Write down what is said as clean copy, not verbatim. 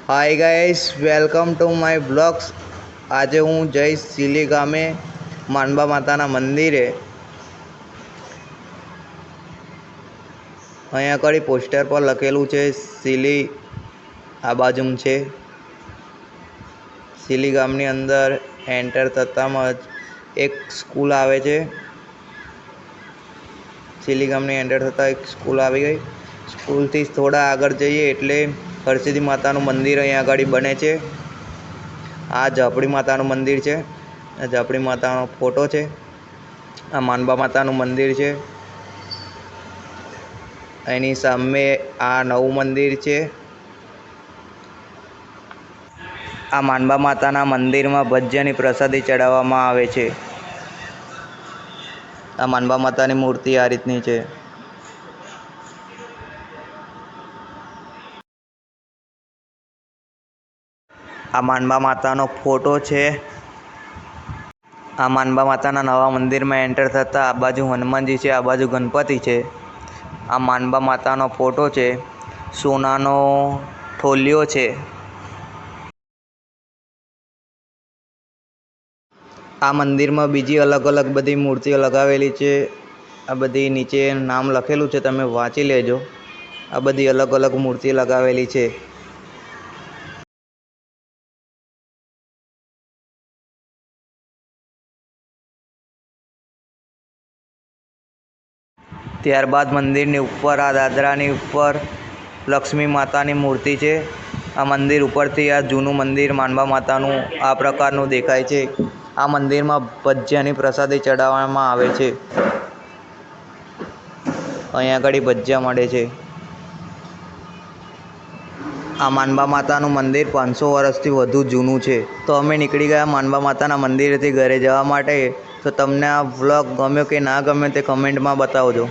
Hi guys, welcome to my blogs. આજે હું જઈશ સિલી ગામે માનબા માતાના મંદિરે। અહીંયા આગળ પોસ્ટર પર લખેલું છે સિલી આ બાજુમાં છે। સિલી ગામની અંદર એન્ટર થતામાં જ એક સ્કૂલ આવે છે। સિલી ગામની એન્ટર થતાં એક સ્કૂલ આવી ગઈ। સ્કૂલથી થોડા આગળ જઈએ એટલે હરસિદ્ધિ માતાનું મંદિર અહીંયા આગળ બને છે। આ ઝાપડી માતાનું મંદિર છે। આ ઝાપડી માતાનો ફોટો છે। આ માનબા માતાનું મંદિર છે। એની સામે આ નવું મંદિર છે। આ માનબા માતાના મંદિરમાં ભજીયાની પ્રસાદી ચડાવવામાં આવે છે। આ માનબા માતાની મૂર્તિ આ રીતની છે। આ માનબા માતાનો ફોટો છે। આ માનબા માતાના નવા મંદિરમાં એન્ટર થતાં આ બાજુ હનુમાનજી છે, આ બાજુ ગણપતિ છે। આ માનબા માતાનો ફોટો છે। સોનાનો ઠોલિયો છે। આ મંદિરમાં બીજી અલગ અલગ બધી મૂર્તિઓ લગાવેલી છે। આ બધી નીચે નામ લખેલું છે, તમે વાંચી લેજો। આ બધી અલગ અલગ મૂર્તિ લગાવેલી છે। ત્યારબાદ મંદિરની ઉપર આ દાદરાની ઉપર લક્ષ્મી માતાની મૂર્તિ છે। આ મંદિર ઉપરથી આ જૂનું મંદિર માનબા માતાનું આ પ્રકારનું દેખાય છે। આ મંદિરમાં ભજીયાની પ્રસાદી ચડાવવામાં આવે છે। અહીંયા આગળ ભજીયા મળે છે। આ માનબા માતાનું મંદિર 500 વર્ષથી વધુ જૂનું છે। તો અમે નીકળી ગયા માનબા માતાના મંદિરેથી ઘરે જવા માટે। તો તમને આ વ્લોગ ગમ્યો કે ના ગમ્યો તે કમેન્ટમાં બતાવજો।